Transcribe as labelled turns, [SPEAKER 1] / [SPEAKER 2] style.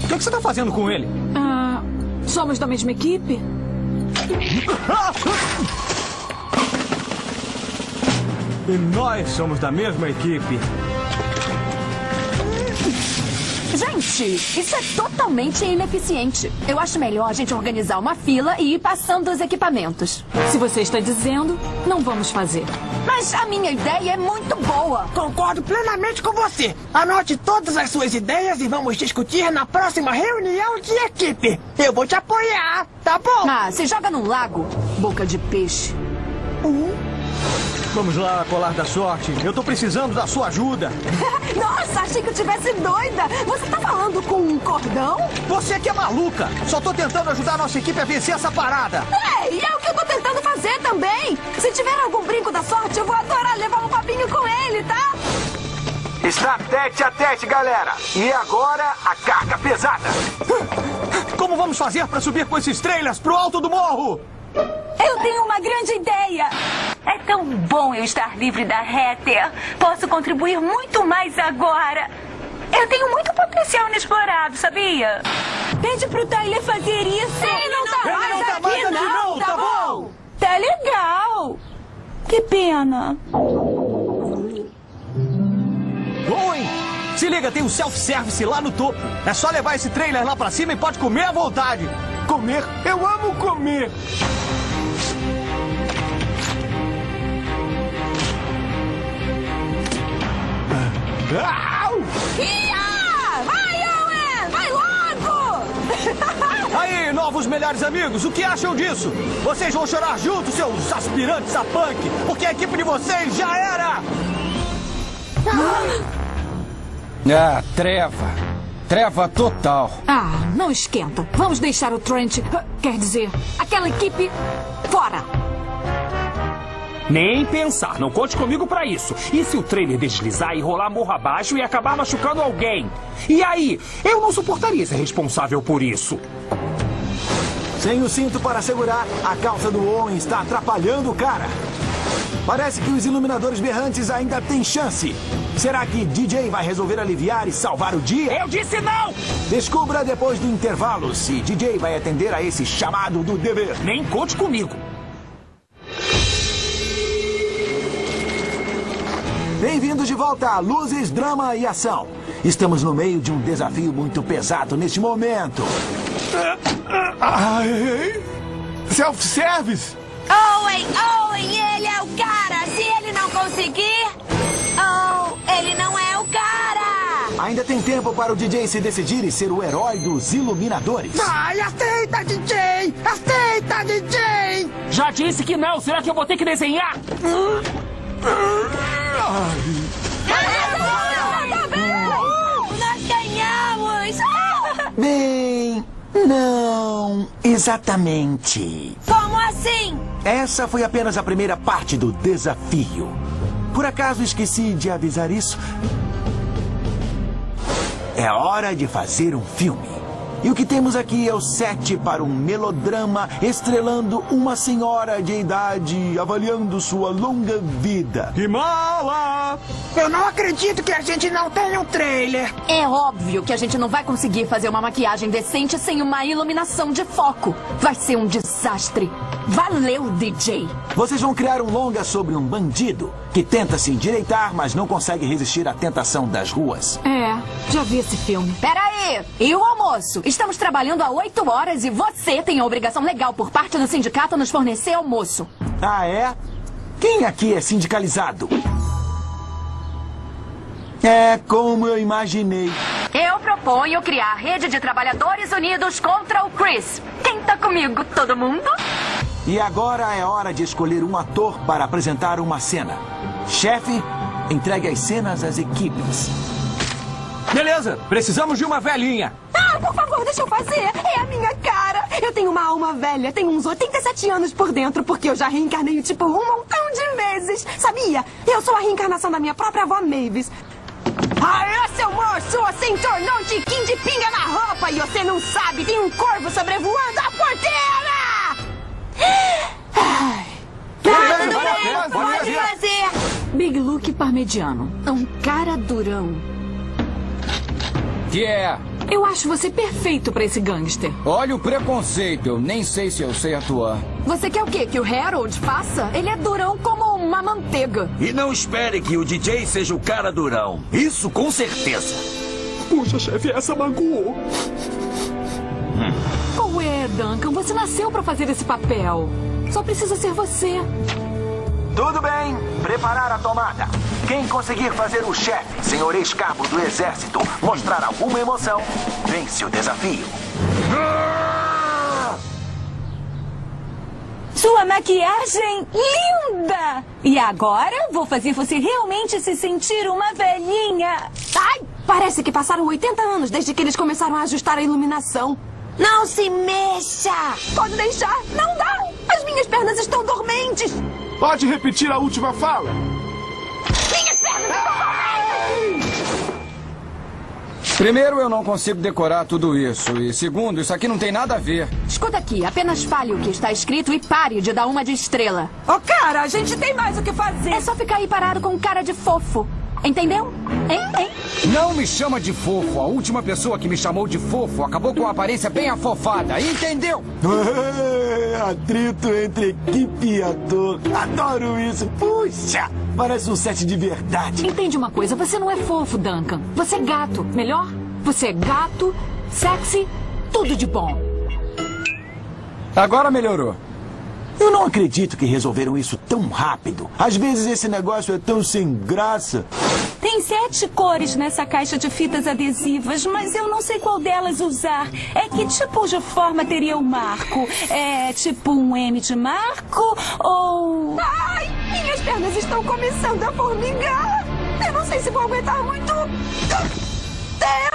[SPEAKER 1] O que você está fazendo com ele?
[SPEAKER 2] Somos da mesma equipe?
[SPEAKER 1] E nós somos da mesma equipe.
[SPEAKER 3] Gente, isso é totalmente ineficiente. Eu acho melhor a gente organizar uma fila e ir passando os equipamentos.
[SPEAKER 2] Se você está dizendo, não vamos fazer.
[SPEAKER 3] Mas a minha ideia é muito boa.
[SPEAKER 4] Concordo plenamente com você. Anote todas as suas ideias e vamos discutir na próxima reunião de equipe. Eu vou te apoiar, tá bom?
[SPEAKER 3] Se joga num lago, boca de peixe.
[SPEAKER 1] Vamos lá, colar da sorte. Eu tô precisando da sua ajuda.
[SPEAKER 3] Nossa, achei que eu tivesse doida. Você tá falando com um cordão?
[SPEAKER 1] Você que é maluca. Só tô tentando ajudar a nossa equipe a vencer essa parada.
[SPEAKER 3] E é o que eu tô tentando fazer também. Se tiver algum brinco da sorte, eu vou adorar levar um papinho com ele, tá?
[SPEAKER 5] Está tete a tete, galera. E agora, a carga pesada.
[SPEAKER 1] Como vamos fazer para subir com esses trailers pro alto do morro?
[SPEAKER 6] Eu tenho uma grande ideia. É tão bom eu estar livre da Heather. Posso contribuir muito mais agora. Eu tenho muito potencial inexplorado, sabia?
[SPEAKER 2] Pede pro Tyler fazer isso.
[SPEAKER 3] Ele não tá mais aqui, não, tá bom?
[SPEAKER 2] Tá legal. Que pena.
[SPEAKER 1] Owen, se liga, tem um self-service lá no topo. É só levar esse trailer lá pra cima e pode comer à vontade. Comer? Eu amo comer.
[SPEAKER 3] Vai, Owen! Vai logo!
[SPEAKER 1] Aí, novos melhores amigos, o que acham disso? Vocês vão chorar juntos, seus aspirantes a punk, porque a equipe de vocês já era!
[SPEAKER 7] Treva. Treva total.
[SPEAKER 2] Não esquenta. Vamos deixar o Trent, quer dizer, aquela equipe fora.
[SPEAKER 8] Nem pensar, não conte comigo pra isso. E se o trailer deslizar e rolar morro abaixo e acabar machucando alguém? E aí? Eu não suportaria ser responsável por isso.
[SPEAKER 5] Sem o cinto para segurar, a calça do Owen está atrapalhando o cara. Parece que os iluminadores berrantes ainda têm chance. Será que DJ vai resolver aliviar e salvar o dia?
[SPEAKER 8] Eu disse não!
[SPEAKER 5] Descubra depois do intervalo se DJ vai atender a esse chamado do dever.
[SPEAKER 8] Nem conte comigo.
[SPEAKER 5] Bem-vindos de volta a Luzes, Drama e Ação. Estamos no meio de um desafio muito pesado neste momento.
[SPEAKER 7] Self-service?
[SPEAKER 6] Owen, ele é o cara. Se ele não conseguir... ele não é o cara.
[SPEAKER 5] Ainda tem tempo para o DJ se decidir e ser o herói dos iluminadores.
[SPEAKER 4] Vai, aceita, DJ! Aceita, DJ!
[SPEAKER 8] Já disse que não. Será que eu vou ter que desenhar?
[SPEAKER 6] Nós ganhamos!
[SPEAKER 5] Bem, não exatamente.
[SPEAKER 6] Como assim?
[SPEAKER 5] Essa foi apenas a primeira parte do desafio. Por acaso esqueci de avisar isso? É hora de fazer um filme. E o que temos aqui é o set para um melodrama estrelando uma senhora de idade avaliando sua longa vida.
[SPEAKER 1] Que mala!
[SPEAKER 4] Eu não acredito que a gente não tenha um trailer.
[SPEAKER 3] É óbvio que a gente não vai conseguir fazer uma maquiagem decente sem uma iluminação de foco. Vai ser um desastre. Valeu, DJ.
[SPEAKER 5] Vocês vão criar um longa sobre um bandido que tenta se endireitar, mas não consegue resistir à tentação das ruas.
[SPEAKER 2] Já vi esse filme.
[SPEAKER 3] Peraí, e o almoço? Estamos trabalhando há 8 horas e você tem a obrigação legal por parte do sindicato nos fornecer almoço.
[SPEAKER 5] Ah, é? Quem aqui é sindicalizado? É como eu imaginei.
[SPEAKER 3] Eu proponho criar a rede de trabalhadores unidos contra o Chris. Quem tá comigo, todo mundo?
[SPEAKER 5] E agora é hora de escolher um ator para apresentar uma cena. Chefe, entregue as cenas às equipes.
[SPEAKER 1] Beleza, precisamos de uma velhinha.
[SPEAKER 2] Por favor, deixa eu fazer. É a minha cara. Eu tenho uma alma velha, tenho uns 87 anos por dentro, porque eu já reencarnei tipo um montão de vezes. Sabia? Eu sou a reencarnação da minha própria avó Mavis. Aê, seu moço! Você entornou de Kim de pinga na roupa e você não sabe, tem um corvo sobrevoando a porteira!
[SPEAKER 6] Tudo bem, pode fazer.
[SPEAKER 3] Big Luke parmegiano. Um cara durão.
[SPEAKER 7] Que é?
[SPEAKER 3] Eu acho você perfeito pra esse gangster.
[SPEAKER 7] Olha o preconceito. Eu nem sei se eu sei atuar.
[SPEAKER 3] Você quer o quê? Que o Harold faça? Ele é durão como uma manteiga.
[SPEAKER 9] E não espere que o DJ seja o cara durão. Isso com certeza.
[SPEAKER 8] Puxa, chefe, essa magoou.
[SPEAKER 3] Ué, Duncan, você nasceu pra fazer esse papel. Só precisa ser você.
[SPEAKER 5] Tudo bem. Preparar a tomada. Quem conseguir fazer o chefe, senhor ex-cabo do exército, mostrar alguma emoção, vence o desafio.
[SPEAKER 6] Sua maquiagem linda! E agora vou fazer você realmente se sentir uma velhinha.
[SPEAKER 2] Ai, parece que passaram 80 anos desde que eles começaram a ajustar a iluminação. Não se mexa! Pode deixar, não dá! As minhas pernas estão dormentes!
[SPEAKER 10] Pode repetir a última fala?
[SPEAKER 2] Minhas pernas estão dormentes!
[SPEAKER 7] Primeiro, eu não consigo decorar tudo isso. E segundo, isso aqui não tem nada a ver.
[SPEAKER 3] Escuta aqui, apenas fale o que está escrito e pare de dar uma de estrela.
[SPEAKER 6] Ô, cara, a gente tem mais o que fazer.
[SPEAKER 3] É só ficar aí parado com cara de fofo. Entendeu? Hein?
[SPEAKER 7] Não me chama de fofo. A última pessoa que me chamou de fofo acabou com a aparência bem afofada. Entendeu?
[SPEAKER 5] Atrito entre equipe e ator. Adoro isso. Puxa, parece um set de verdade.
[SPEAKER 3] Entende uma coisa, você não é fofo, Duncan. Você é gato. Melhor? Você é gato, sexy, tudo de bom.
[SPEAKER 7] Agora melhorou.
[SPEAKER 5] Eu não acredito que resolveram isso tão rápido. Às vezes esse negócio é tão sem graça.
[SPEAKER 6] Tem 7 cores nessa caixa de fitas adesivas, mas eu não sei qual delas usar. É que tipo de forma teria o marco? É tipo um M de marco ou...
[SPEAKER 2] Ai, minhas pernas estão começando a formigar. Eu não sei se vou aguentar muito tempo.